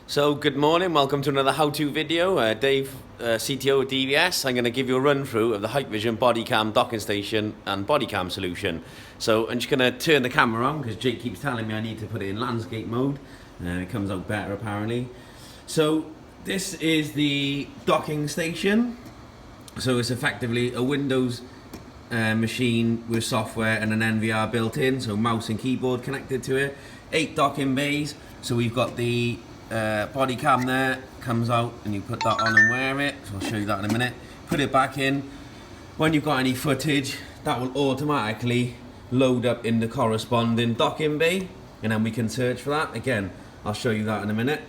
So good morning, welcome to another how-to video. Dave, CTO at DVS. I'm going to give you a run through of the Hikvision body cam docking station and body cam solution. So I'm just going to turn the camera on because Jake keeps telling me I need to put it in landscape mode and it comes out better apparently. So this is the docking station. So it's effectively a Windows machine with software and an NVR built in, so mouse and keyboard connected to it. 8 docking bays. So we've got the body cam there, comes out and you put that on and wear it, so I'll show you that in a minute. Put it back in. When you've got any footage, that will automatically load up in the corresponding docking bay and then we can search for that. Again, I'll show you that in a minute.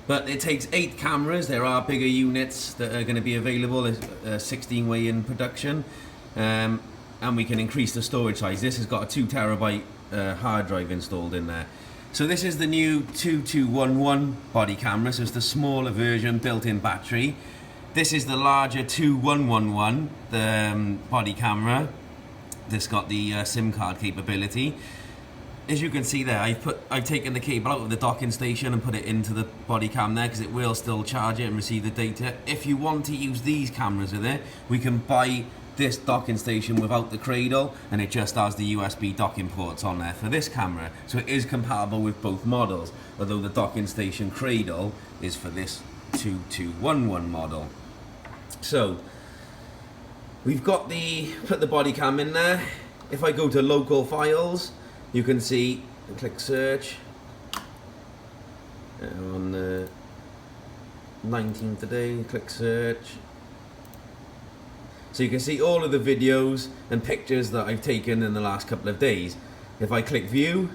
But it takes 8 cameras. There are bigger units that are going to be available, 16-way in production, and we can increase the storage size. This has got a 2 terabyte hard drive installed in there. So this is the new 2211 body camera, so it's the smaller version, built-in battery. This is the larger 2111, the body camera. This got the SIM card capability. As you can see there, I've taken the cable out of the docking station and put it into the body cam there because it will still charge it and receive the data. If you want to use these cameras with it, we can buy this docking station without the cradle and it just has the USB docking ports on there for this camera. So it is compatible with both models, although the docking station cradle is for this 2211 model. So we've got put the body cam in there. If I go to local files, you can see and click search on the 19th today, click search. So you can see all of the videos and pictures that I've taken in the last couple of days. If I click view,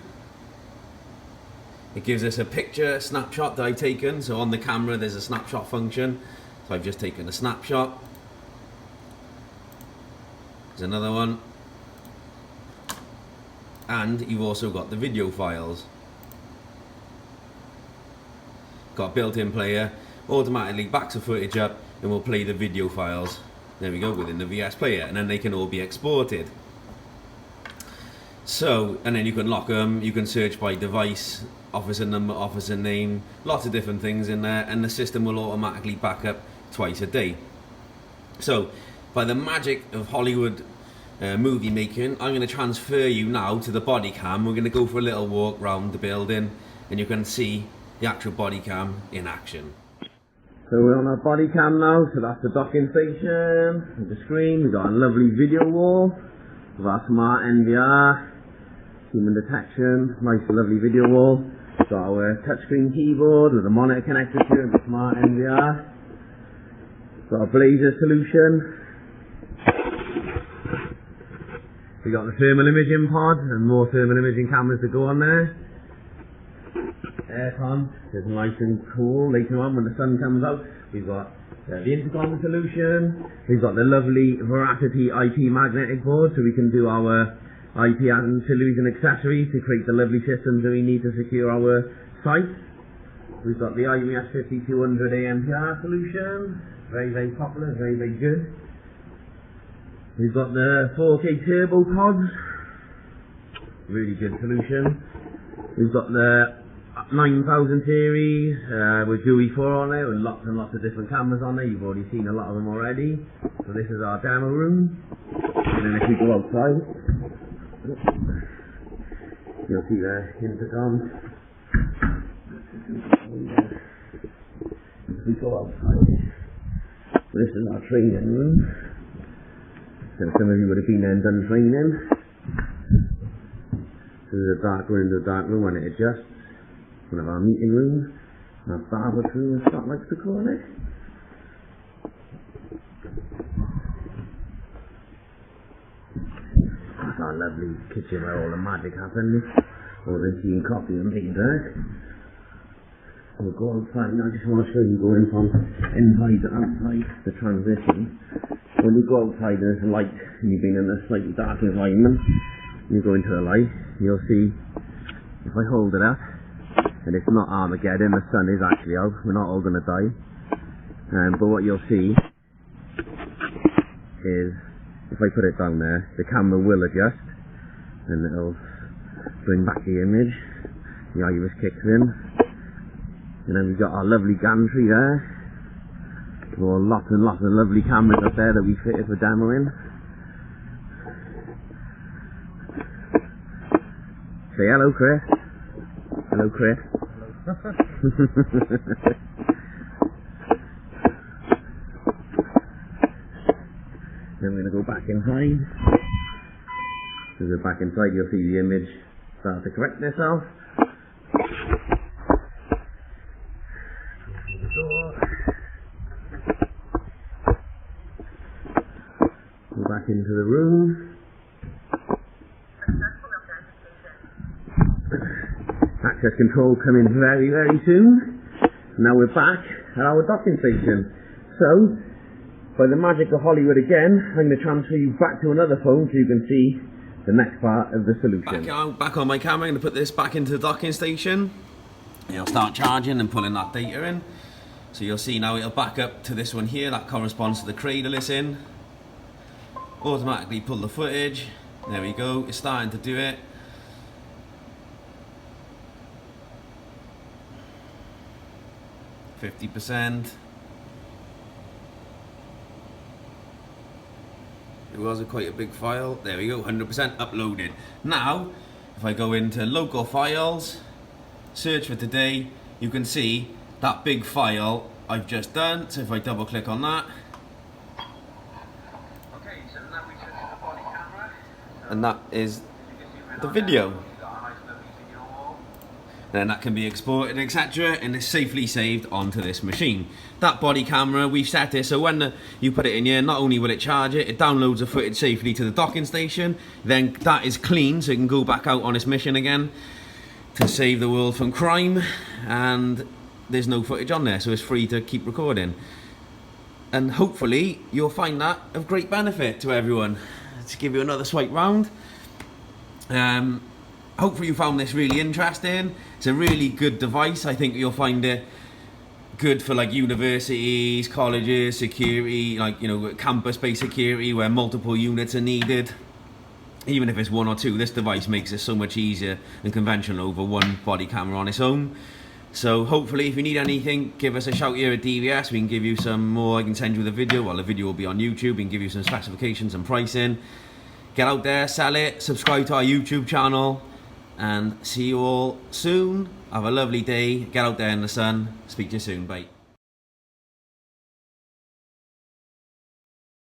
it gives us a picture snapshot that I've taken. So on the camera there's a snapshot function. So I've just taken a snapshot. There's another one. And you've also got the video files. Got a built-in player, automatically backs the footage up and will play the video files. There we go, within the VS player, and then they can all be exported. So, and then you can lock them, you can search by device, officer number, officer name, lots of different things in there, and the system will automatically back up twice a day. So, by the magic of Hollywood movie making, I'm going to transfer you now to the body cam. We're going to go for a little walk around the building and you can see the actual body cam in action. So we're on our body cam now, so that's the docking station. With the screen, we've got a lovely video wall with our smart NVR, human detection, nice lovely video wall. We've got our touchscreen keyboard with a monitor connected to it and the smart NVR. Got a Blazer solution. We got the thermal imaging pod and more thermal imaging cameras to go on there. Aircon is nice and cool later on when the sun comes out. We've got the intercom solution. We've got the lovely Veracity IP magnetic board, so we can do our IP ancillaries and accessories to create the lovely systems that we need to secure our site. We've got the IMS5200 AMPR solution, very, very popular, very, very good. We've got the 4K turbo pods, really good solution. We've got the 9000 series with GUI 4 on there, with lots and lots of different cameras on there. You've already seen a lot of them already. So this is our demo room. And then if we go outside, you'll see the intercom. If we go outside, this is our training room. So some of you would have been there and done training. So there's a dark room when it adjusts. One of our meeting rooms, our barber room, as Scott likes to call it. That's our lovely kitchen where all the magic happens, all the tea and coffee and paper. We'll go outside now. I just want to show you going from inside to outside, the transition. When you go outside there's a light and you've been in a slightly dark environment, you go into the light, you'll see, if I hold it up, and it's not Armageddon, the sun is actually out, we're not all going to die. But what you'll see is, if I put it down there, the camera will adjust, and it'll bring back the image, the iris kicks in, And then we've got our lovely gantry there. Well, lots and lots of lovely cameras up there that we fitted for demoing. Say hello, Chris. Hello, Chris. Then we're going to go back inside. As we're back inside, you'll see the image start to correct itself. Go back into the room. Access control coming very, very soon. Now we're back at our docking station. So, by the magic of Hollywood again, I'm going to transfer you back to another phone so you can see the next part of the solution. Back on my camera, I'm going to put this back into the docking station. It'll start charging and pulling that data in. So you'll see now it'll back up to this one here, that corresponds to the cradle it's in. Automatically pull the footage. There we go, it's starting to do it. %. It was quite a big file. There we go, 100% uploaded. Now, if I go into local files, search for today, you can see that big file I've just done. So if I double click on that. Okay, so now we switch to the body camera. And that is the video. Then that can be exported, etc., and it's safely saved onto this machine. That body camera, we've set it so when you put it in here, not only will it charge it, it downloads the footage safely to the docking station, then that is clean so it can go back out on its mission again to save the world from crime, and there's no footage on there, so it's free to keep recording. And hopefully you'll find that of great benefit to everyone. Let's give you another swipe round. Hopefully you found this really interesting. It's a really good device. I think you'll find it good for like universities, colleges, security, like, you know, campus-based security where multiple units are needed. Even if it's one or two, this device makes it so much easier than conventional over one body camera on its own. So hopefully if you need anything, give us a shout here at DVS. We can give you some more. I can send you the video. Well, the video will be on YouTube. We can give you some specifications and pricing. Get out there, sell it, subscribe to our YouTube channel. And see you all soon. Have a lovely day. Get out there in the sun. Speak to you soon. Bye.